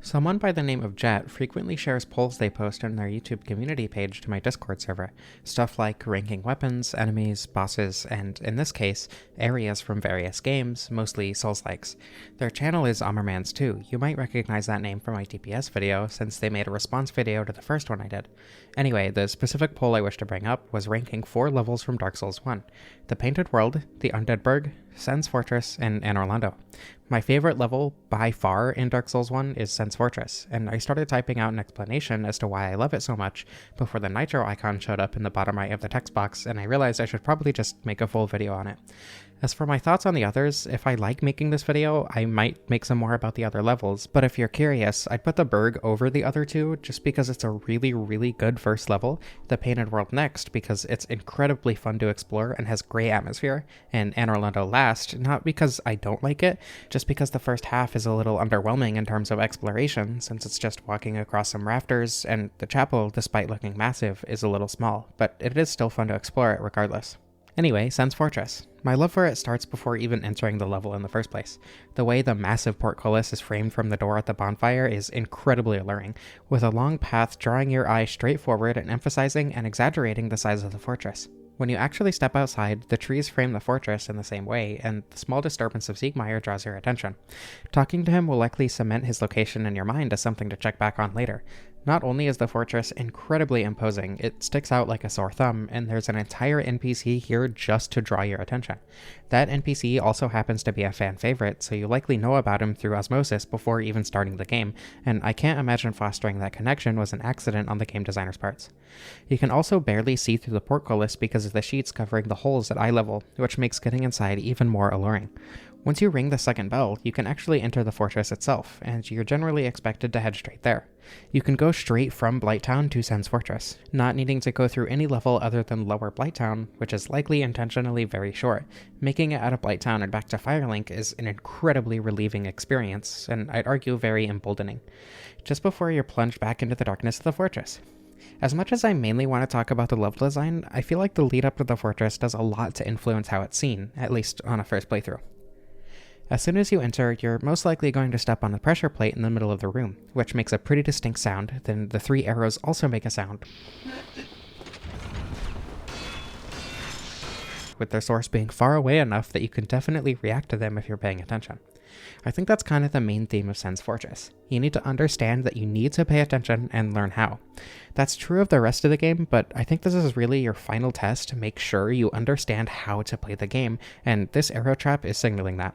Someone by the name of Jet frequently shares polls they post on their YouTube community page to my Discord server, stuff like ranking weapons, enemies, bosses, and, in this case, areas from various games, mostly Souls-likes. Their channel is Armormans too. You might recognize that name from my DPS video, since they made a response video to the first one I did. Anyway, the specific poll I wish to bring up was ranking 4 levels from Dark Souls 1. The Painted World, the Undead Burg, Sen's Fortress, and Anne Orlando. My favorite level, by far, in Dark Souls 1 is Sen's Fortress, and I started typing out an explanation as to why I love it so much before the Nitro icon showed up in the bottom right of the text box, and I realized I should probably just make a full video on it. As for my thoughts on the others, if I like making this video, I might make some more about the other levels, but if you're curious, I'd put the Burg over the other two just because it's a really good first level, the Painted World next because it's incredibly fun to explore and has great atmosphere, and Anne Orlando last, not because I don't like it, just because the first half is a little underwhelming in terms of exploration, since it's just walking across some rafters, and the chapel, despite looking massive, is a little small, but it is still fun to explore it regardless. Anyway, Sen's Fortress. My love for it starts before even entering the level in the first place. The way the massive portcullis is framed from the door at the bonfire is incredibly alluring, with a long path drawing your eye straight forward and emphasizing and exaggerating the size of the fortress. When you actually step outside, the trees frame the fortress in the same way, and the small disturbance of Siegmeyer draws your attention. Talking to him will likely cement his location in your mind as something to check back on later. Not only is the fortress incredibly imposing, it sticks out like a sore thumb, and there's an entire NPC here just to draw your attention. That NPC also happens to be a fan favorite, so you likely know about him through osmosis before even starting the game, and I can't imagine fostering that connection was an accident on the game designer's parts. You can also barely see through the portcullis because of the sheets covering the holes at eye level, which makes getting inside even more alluring. Once you ring the second bell, you can actually enter the fortress itself, and you're generally expected to head straight there. You can go straight from Blighttown to Sen's Fortress, not needing to go through any level other than Lower Blighttown, which is likely intentionally very short. Making it out of Blighttown and back to Firelink is an incredibly relieving experience, and I'd argue very emboldening, just before you're plunged back into the darkness of the fortress. As much as I mainly want to talk about the level design, I feel like the lead up to the fortress does a lot to influence how it's seen, at least on a first playthrough. As soon as you enter, you're most likely going to step on the pressure plate in the middle of the room, which makes a pretty distinct sound. Then the 3 arrows also make a sound, with their source being far away enough that you can definitely react to them if you're paying attention. I think that's kind of the main theme of Sen's Fortress. You need to understand that you need to pay attention and learn how. That's true of the rest of the game, but I think this is really your final test to make sure you understand how to play the game, and this arrow trap is signaling that.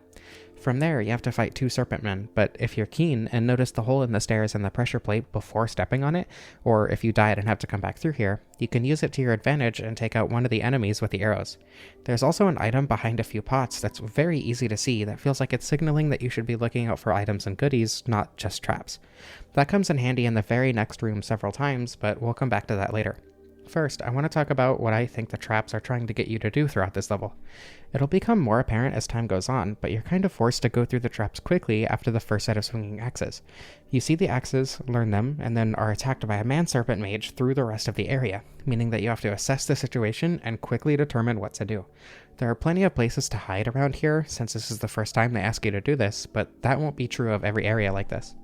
From there, you have to fight 2 serpentmen, but if you're keen and notice the hole in the stairs and the pressure plate before stepping on it, or if you died and have to come back through here, you can use it to your advantage and take out one of the enemies with the arrows. There's also an item behind a few pots that's very easy to see that feels like it's signaling that you should be looking out for items and goodies, not just traps. That comes in handy in the very next room several times, but we'll come back to that later. First, I want to talk about what I think the traps are trying to get you to do throughout this level. It'll become more apparent as time goes on, but you're kind of forced to go through the traps quickly after the first set of swinging axes. You see the axes, learn them, and then are attacked by a man-serpent mage through the rest of the area, meaning that you have to assess the situation and quickly determine what to do. There are plenty of places to hide around here, since this is the first time they ask you to do this, but that won't be true of every area like this.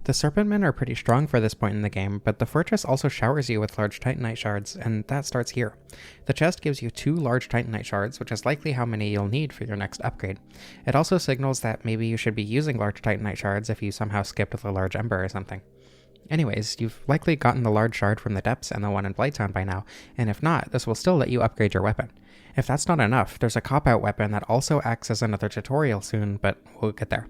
The Serpentmen are pretty strong for this point in the game, but the fortress also showers you with large Titanite shards, and that starts here. The chest gives you 2 large Titanite shards, which is likely how many you'll need for your next upgrade. It also signals that maybe you should be using large Titanite shards if you somehow skipped the large Ember or something. Anyways, you've likely gotten the large shard from the depths and the one in Blighttown by now, and if not, this will still let you upgrade your weapon. If that's not enough, there's a cop-out weapon that also acts as another tutorial soon, but we'll get there.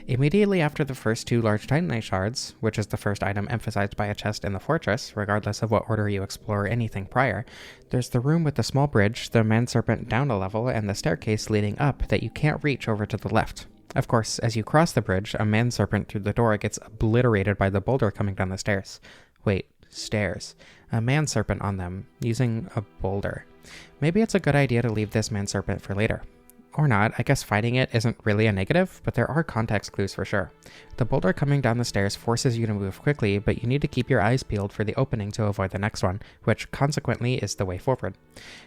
Immediately after the first 2 large Titanite shards, which is the first item emphasized by a chest in the fortress, regardless of what order you explore anything prior, there's the room with the small bridge, the man-serpent down a level, and the staircase leading up that you can't reach over to the left. Of course, as you cross the bridge, a man-serpent through the door gets obliterated by the boulder coming down the stairs. Wait, stairs. A man-serpent on them, using a boulder. Maybe it's a good idea to leave this man-serpent for later. Or not, I guess fighting it isn't really a negative, but there are context clues for sure. The boulder coming down the stairs forces you to move quickly, but you need to keep your eyes peeled for the opening to avoid the next one, which consequently is the way forward.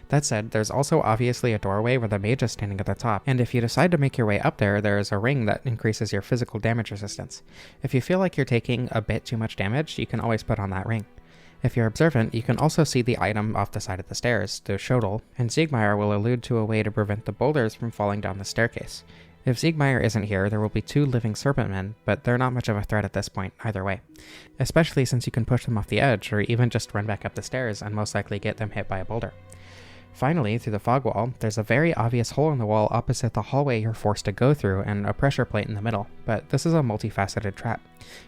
That said, there's also obviously a doorway where the mage is standing at the top, and if you decide to make your way up there, there is a ring that increases your physical damage resistance. If you feel like you're taking a bit too much damage, you can always put on that ring. If you're observant, you can also see the item off the side of the stairs, the Shodel, and Siegmeyer will allude to a way to prevent the boulders from falling down the staircase. If Siegmeyer isn't here, there will be 2 living serpent men, but they're not much of a threat at this point, either way. Especially since you can push them off the edge, or even just run back up the stairs and most likely get them hit by a boulder. Finally, through the fog wall, there's a very obvious hole in the wall opposite the hallway you're forced to go through and a pressure plate in the middle, but this is a multifaceted trap.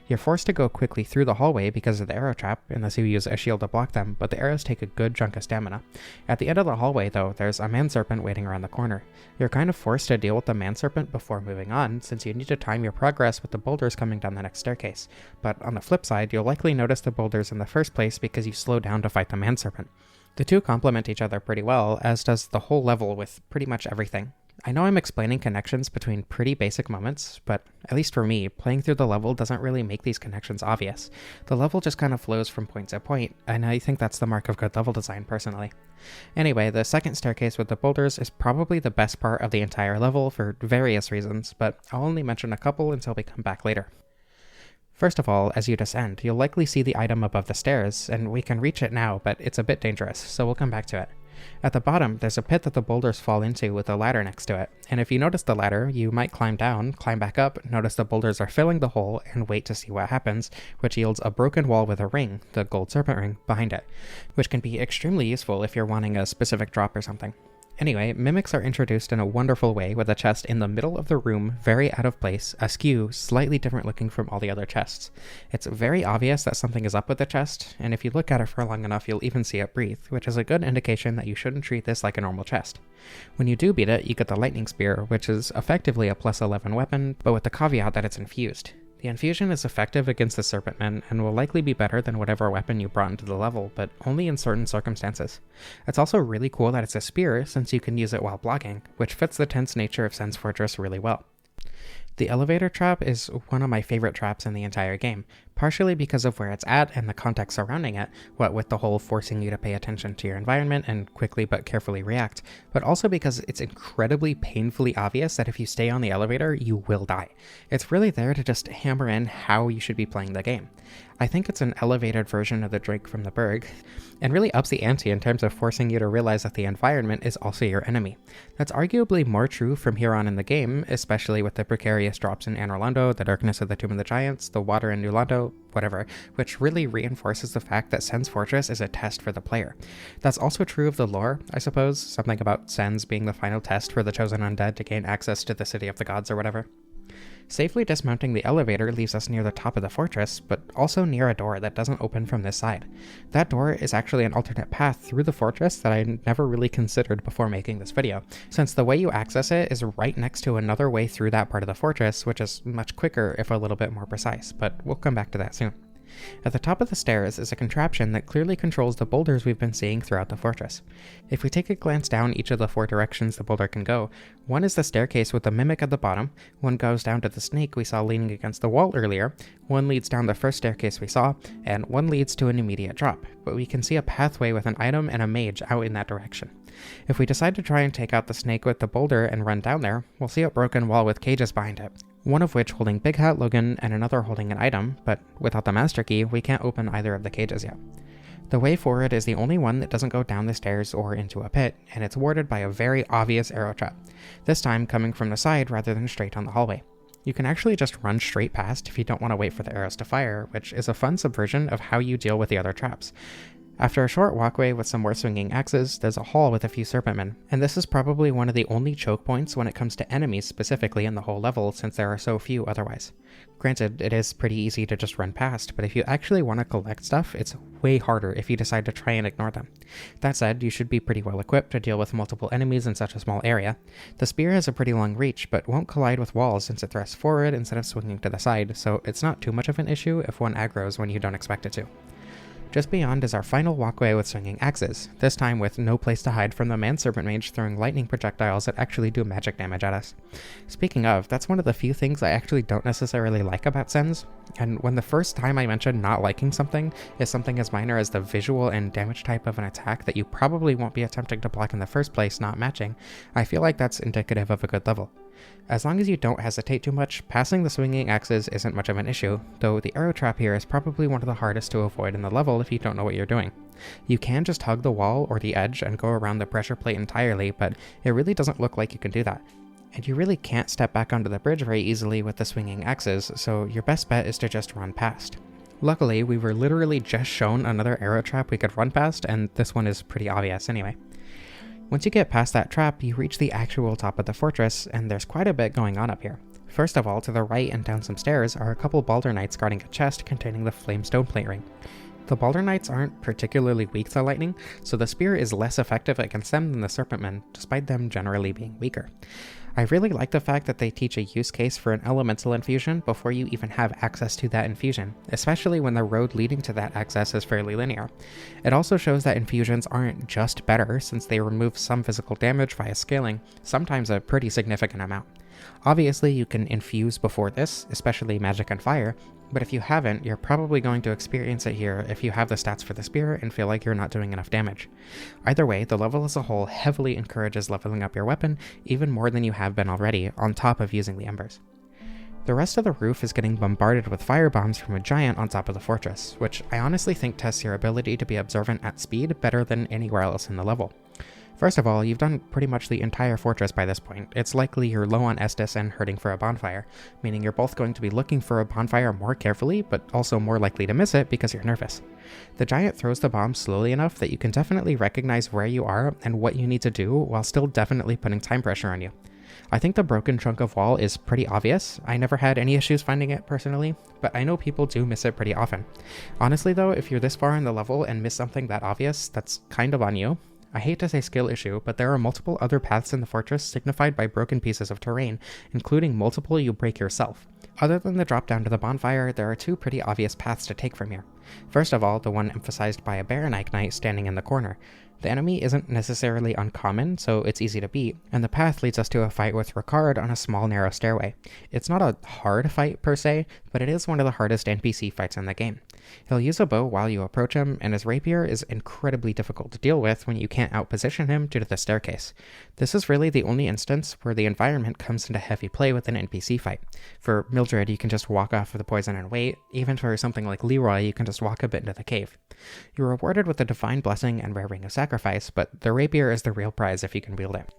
You're forced to go quickly through the hallway because of the arrow trap, unless you use a shield to block them, but the arrows take a good chunk of stamina. At the end of the hallway, though, there's a man-serpent waiting around the corner. You're kind of forced to deal with the man-serpent before moving on, since you need to time your progress with the boulders coming down the next staircase. But on the flip side, you'll likely notice the boulders in the first place because you slow down to fight the man-serpent. The two complement each other pretty well, as does the whole level with pretty much everything. I know I'm explaining connections between pretty basic moments, but at least for me, playing through the level doesn't really make these connections obvious. The level just kind of flows from point to point, and I think that's the mark of good level design personally. Anyway, the second staircase with the boulders is probably the best part of the entire level for various reasons, but I'll only mention a couple until we come back later. First of all, as you descend, you'll likely see the item above the stairs, and we can reach it now, but it's a bit dangerous, so we'll come back to it. At the bottom, there's a pit that the boulders fall into with a ladder next to it, and if you notice the ladder, you might climb down, climb back up, notice the boulders are filling the hole, and wait to see what happens, which yields a broken wall with a ring, the gold serpent ring, behind it, which can be extremely useful if you're wanting a specific drop or something. Anyway, mimics are introduced in a wonderful way with a chest in the middle of the room, very out of place, askew, slightly different looking from all the other chests. It's very obvious that something is up with the chest, and if you look at it for long enough you'll even see it breathe, which is a good indication that you shouldn't treat this like a normal chest. When you do beat it, you get the lightning spear, which is effectively a plus 11 weapon, but with the caveat that it's infused. The infusion is effective against the Serpentmen and will likely be better than whatever weapon you brought into the level, but only in certain circumstances. It's also really cool that it's a spear since you can use it while blocking, which fits the tense nature of Sen's Fortress really well. The elevator trap is one of my favorite traps in the entire game, partially because of where it's at and the context surrounding it, what with the whole forcing you to pay attention to your environment and quickly but carefully react, but also because it's incredibly painfully obvious that if you stay on the elevator, you will die. It's really there to just hammer in how you should be playing the game. I think it's an elevated version of the Drake from the Berg, and really ups the ante in terms of forcing you to realize that the environment is also your enemy. That's arguably more true from here on in the game, especially with the precarious drops in Anor Londo, the darkness of the Tomb of the Giants, the water in New Londo, whatever, which really reinforces the fact that Sen's Fortress is a test for the player. That's also true of the lore, I suppose, something about Sen's being the final test for the chosen undead to gain access to the City of the Gods or whatever. Safely dismounting the elevator leaves us near the top of the fortress, but also near a door that doesn't open from this side. That door is actually an alternate path through the fortress that I never really considered before making this video, since the way you access it is right next to another way through that part of the fortress, which is much quicker if a little bit more precise, but we'll come back to that soon. At the top of the stairs is a contraption that clearly controls the boulders we've been seeing throughout the fortress. If we take a glance down each of the 4 directions the boulder can go, one is the staircase with the mimic at the bottom, one goes down to the snake we saw leaning against the wall earlier, one leads down the first staircase we saw, and one leads to an immediate drop, but we can see a pathway with an item and a mage out in that direction. If we decide to try and take out the snake with the boulder and run down there, we'll see a broken wall with cages behind it, one of which holding Big Hat Logan and another holding an item, but without the master key, we can't open either of the cages yet. The way forward is the only one that doesn't go down the stairs or into a pit, and it's warded by a very obvious arrow trap, this time coming from the side rather than straight on the hallway. You can actually just run straight past if you don't want to wait for the arrows to fire, which is a fun subversion of how you deal with the other traps. After a short walkway with some more swinging axes, there's a hall with a few serpentmen, and this is probably one of the only choke points when it comes to enemies specifically in the whole level since there are so few otherwise. Granted, it is pretty easy to just run past, but if you actually want to collect stuff, it's way harder if you decide to try and ignore them. That said, you should be pretty well equipped to deal with multiple enemies in such a small area. The spear has a pretty long reach, but won't collide with walls since it thrusts forward instead of swinging to the side, so it's not too much of an issue if one aggroes when you don't expect it to. Just beyond is our final walkway with swinging axes, this time with no place to hide from the man-serpent mage throwing lightning projectiles that actually do magic damage at us. Speaking of, that's one of the few things I actually don't necessarily like about Sens, and when the first time I mentioned not liking something is something as minor as the visual and damage type of an attack that you probably won't be attempting to block in the first place not matching, I feel like that's indicative of a good level. As long as you don't hesitate too much, passing the swinging axes isn't much of an issue, though the arrow trap here is probably one of the hardest to avoid in the level if you don't know what you're doing. You can just hug the wall or the edge and go around the pressure plate entirely, but it really doesn't look like you can do that. And you really can't step back onto the bridge very easily with the swinging axes, so your best bet is to just run past. Luckily, we were literally just shown another arrow trap we could run past, and this one is pretty obvious anyway. Once you get past that trap, you reach the actual top of the fortress, and there's quite a bit going on up here. First of all, to the right and down some stairs are a couple boulder knights guarding a chest containing the flame stone plate ring. The boulder knights aren't particularly weak to lightning, so the spear is less effective against them than the serpentmen, despite them generally being weaker. I really like the fact that they teach a use case for an elemental infusion before you even have access to that infusion, especially when the road leading to that access is fairly linear. It also shows that infusions aren't just better, since they remove some physical damage via scaling, sometimes a pretty significant amount. Obviously, you can infuse before this, especially magic and fire, but if you haven't, you're probably going to experience it here if you have the stats for the spear and feel like you're not doing enough damage. Either way, the level as a whole heavily encourages leveling up your weapon, even more than you have been already, on top of using the embers. The rest of the roof is getting bombarded with firebombs from a giant on top of the fortress, which I honestly think tests your ability to be observant at speed better than anywhere else in the level. First of all, you've done pretty much the entire fortress by this point. It's likely you're low on Estus and hurting for a bonfire, meaning you're both going to be looking for a bonfire more carefully, but also more likely to miss it because you're nervous. The giant throws the bomb slowly enough that you can definitely recognize where you are and what you need to do while still definitely putting time pressure on you. I think the broken chunk of wall is pretty obvious. I never had any issues finding it personally, but I know people do miss it pretty often. Honestly though, if you're this far in the level and miss something that obvious, that's kind of on you. I hate to say skill issue, but there are multiple other paths in the fortress signified by broken pieces of terrain, including multiple you break yourself. Other than the drop down to the bonfire, there are two pretty obvious paths to take from here. First of all, the one emphasized by a Baronite knight standing in the corner. The enemy isn't necessarily uncommon, so it's easy to beat, and the path leads us to a fight with Ricard on a small narrow stairway. It's not a hard fight per se, but it is one of the hardest NPC fights in the game. He'll use a bow while you approach him, and his rapier is incredibly difficult to deal with when you can't outposition him due to the staircase. This is really the only instance where the environment comes into heavy play with an NPC fight. For Mildred, you can just walk off of the poison and wait. Even for something like Leroy, you can just walk a bit into the cave. You're rewarded with the Divine Blessing and Rare Ring of Sacrifice, but the rapier is the real prize if you can wield it.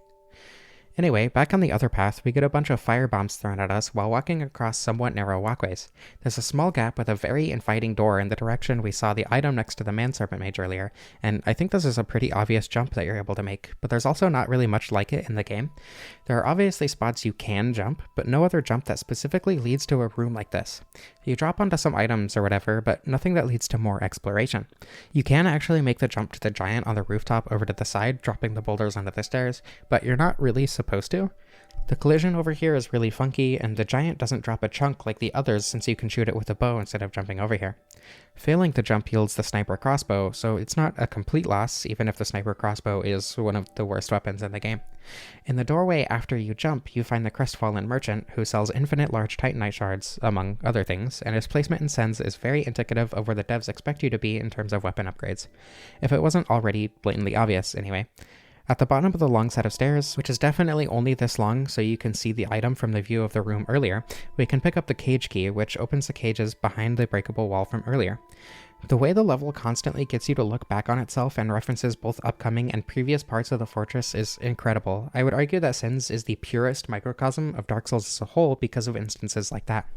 Anyway, back on the other path, we get a bunch of firebombs thrown at us while walking across somewhat narrow walkways. There's a small gap with a very inviting door in the direction we saw the item next to the man-serpent mage earlier, and I think this is a pretty obvious jump that you're able to make, but there's also not really much like it in the game. There are obviously spots you can jump, but no other jump that specifically leads to a room like this. You drop onto some items or whatever, but nothing that leads to more exploration. You can actually make the jump to the giant on the rooftop over to the side, dropping the boulders onto the stairs, but you're not really supposed to. The collision over here is really funky, and the giant doesn't drop a chunk like the others since you can shoot it with a bow instead of jumping over here. Failing to jump yields the sniper crossbow, so it's not a complete loss, even if the sniper crossbow is one of the worst weapons in the game. In the doorway after you jump, you find the crestfallen merchant, who sells infinite large Titanite shards, among other things, and his placement in Sens is very indicative of where the devs expect you to be in terms of weapon upgrades. If it wasn't already blatantly obvious, anyway. At the bottom of the long set of stairs, which is definitely only this long so you can see the item from the view of the room earlier, we can pick up the cage key, which opens the cages behind the breakable wall from earlier. The way the level constantly gets you to look back on itself and references both upcoming and previous parts of the fortress is incredible. I would argue that Sins is the purest microcosm of Dark Souls as a whole because of instances like that.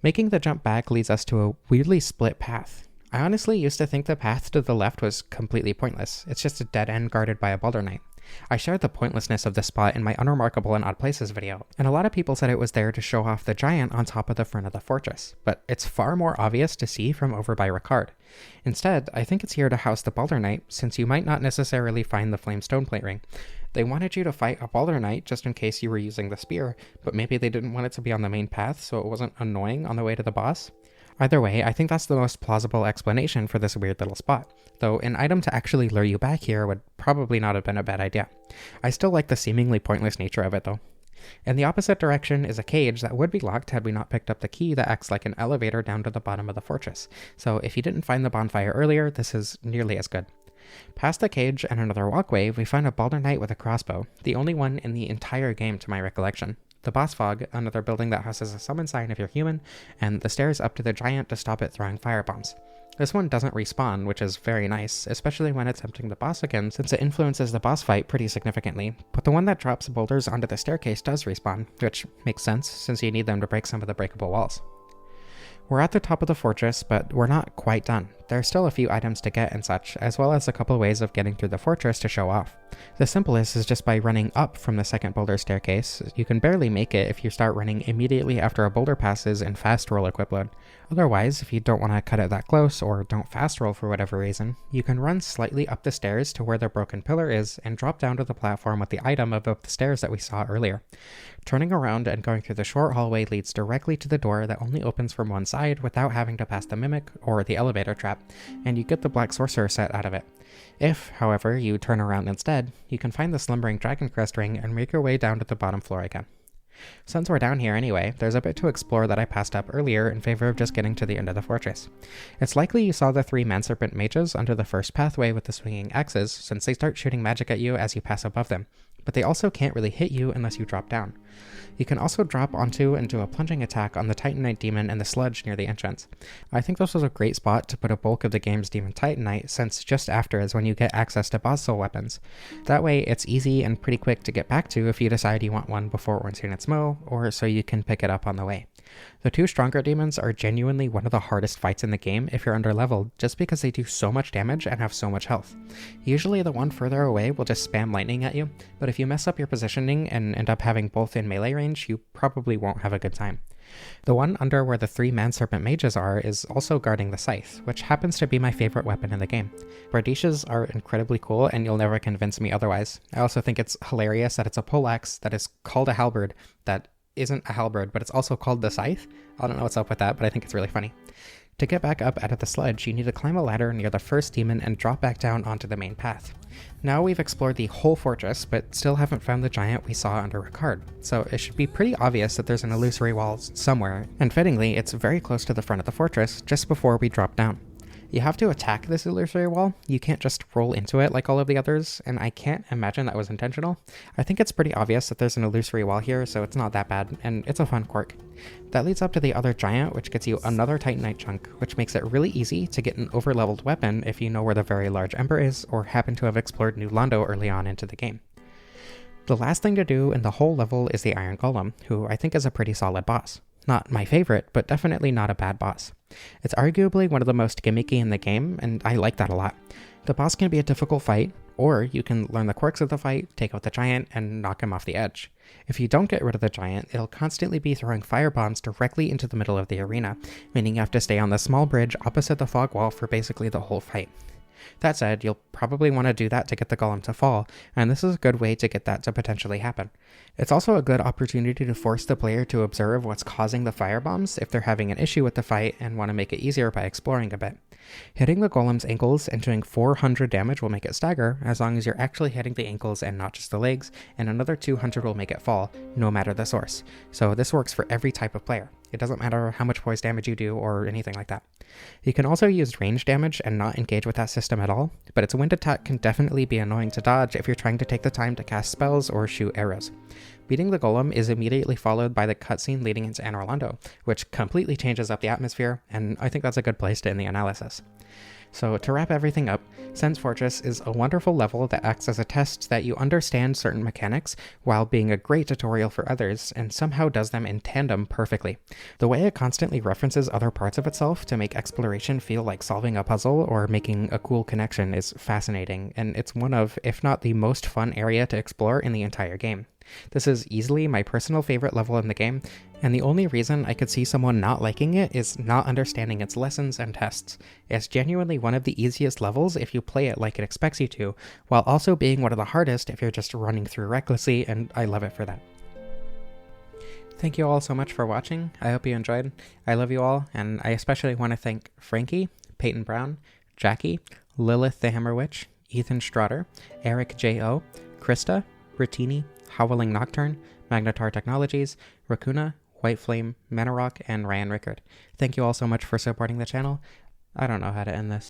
Making the jump back leads us to a weirdly split path. I honestly used to think the path to the left was completely pointless. It's just a dead end guarded by a boulder knight. I shared the pointlessness of this spot in my Unremarkable and Odd Places video, and a lot of people said it was there to show off the giant on top of the front of the fortress, but it's far more obvious to see from over by Ricard. Instead, I think it's here to house the boulder knight, since you might not necessarily find the flame stone plate ring. They wanted you to fight a boulder knight just in case you were using the spear, but maybe they didn't want it to be on the main path so it wasn't annoying on the way to the boss. Either way, I think that's the most plausible explanation for this weird little spot, though an item to actually lure you back here would probably not have been a bad idea. I still like the seemingly pointless nature of it though. In the opposite direction is a cage that would be locked had we not picked up the key that acts like an elevator down to the bottom of the fortress, so if you didn't find the bonfire earlier, this is nearly as good. Past the cage and another walkway, we find a boulder knight with a crossbow, the only one in the entire game to my recollection. The boss fog, another building that houses a summon sign if you're human, and the stairs up to the giant to stop it throwing firebombs. This one doesn't respawn, which is very nice, especially when attempting the boss again, since it influences the boss fight pretty significantly, but the one that drops boulders onto the staircase does respawn, which makes sense since you need them to break some of the breakable walls. We're at the top of the fortress, but we're not quite done. There are still a few items to get and such, as well as a couple ways of getting through the fortress to show off. The simplest is just by running up from the second boulder staircase. You can barely make it if you start running immediately after a boulder passes in fast roll equip load. Otherwise, if you don't want to cut it that close, or don't fast roll for whatever reason, you can run slightly up the stairs to where the broken pillar is and drop down to the platform with the item above the stairs that we saw earlier. Turning around and going through the short hallway leads directly to the door that only opens from one side without having to pass the mimic or the elevator trap, and you get the black sorcerer set out of it. If, however, you turn around instead, you can find the slumbering dragon crest ring and make your way down to the bottom floor again. Since we're down here anyway, there's a bit to explore that I passed up earlier in favor of just getting to the end of the fortress. It's likely you saw the 3 manserpent mages under the first pathway with the swinging axes, since they start shooting magic at you as you pass above them, but they also can't really hit you unless you drop down. You can also drop onto and do a plunging attack on the Titanite demon and the sludge near the entrance. I think this was a great spot to put a bulk of the game's demon Titanite, since just after is when you get access to boss soul weapons. That way it's easy and pretty quick to get back to if you decide you want one before Ornstein's Mo, or so you can pick it up on the way. The 2 stronger demons are genuinely one of the hardest fights in the game if you're underleveled, just because they do so much damage and have so much health. Usually the one further away will just spam lightning at you, but if you mess up your positioning and end up having both in melee range, you probably won't have a good time. The one under where the 3 manserpent mages are is also guarding the scythe, which happens to be my favorite weapon in the game. Bardishas are incredibly cool, and you'll never convince me otherwise. I also think it's hilarious that it's a poleaxe that is called a halberd that isn't a halberd, but it's also called the scythe. I don't know what's up with that, but I think it's really funny. To get back up out of the sludge, you need to climb a ladder near the first demon and drop back down onto the main path. Now we've explored the whole fortress, but still haven't found the giant we saw under Ricard, so it should be pretty obvious that there's an illusory wall somewhere, and fittingly, it's very close to the front of the fortress, just before we drop down. You have to attack this illusory wall, you can't just roll into it like all of the others, and I can't imagine that was intentional. I think it's pretty obvious that there's an illusory wall here, so it's not that bad, and it's a fun quirk. That leads up to the other giant, which gets you another Titanite chunk, which makes it really easy to get an overleveled weapon if you know where the very large ember is, or happen to have explored New Londo early on into the game. The last thing to do in the whole level is the Iron Golem, who I think is a pretty solid boss. Not my favorite, but definitely not a bad boss. It's arguably one of the most gimmicky in the game, and I like that a lot. The boss can be a difficult fight, or you can learn the quirks of the fight, take out the giant, and knock him off the edge. If you don't get rid of the giant, it'll constantly be throwing firebombs directly into the middle of the arena, meaning you have to stay on the small bridge opposite the fog wall for basically the whole fight. That said, you'll probably want to do that to get the golem to fall, and this is a good way to get that to potentially happen. It's also a good opportunity to force the player to observe what's causing the firebombs if they're having an issue with the fight and want to make it easier by exploring a bit. Hitting the golem's ankles and doing 400 damage will make it stagger, as long as you're actually hitting the ankles and not just the legs, and another 200 will make it fall, no matter the source. So this works for every type of player. It doesn't matter how much poise damage you do or anything like that. You can also use range damage and not engage with that system at all, but its wind attack can definitely be annoying to dodge if you're trying to take the time to cast spells or shoot arrows. Beating the golem is immediately followed by the cutscene leading into Anor Londo, which completely changes up the atmosphere, and I think that's a good place to end the analysis. So to wrap everything up, Sen's Fortress is a wonderful level that acts as a test that you understand certain mechanics while being a great tutorial for others, and somehow does them in tandem perfectly. The way it constantly references other parts of itself to make exploration feel like solving a puzzle or making a cool connection is fascinating, and it's one of, if not the most fun area to explore in the entire game. This is easily my personal favorite level in the game, and the only reason I could see someone not liking it is not understanding its lessons and tests. It's genuinely one of the easiest levels if you play it like it expects you to, while also being one of the hardest if you're just running through recklessly, and I love it for that. Thank you all so much for watching. I hope you enjoyed. I love you all, and I especially want to thank Frankie, Peyton Brown, Jackie, Lilith the Hammer Witch, Ethan Strotter, Eric J.O., Krista, Ritini, Howling Nocturne, Magnetar Technologies, Racuna, White Flame, Manarok, and Ryan Rickard. Thank you all so much for supporting the channel. I don't know how to end this.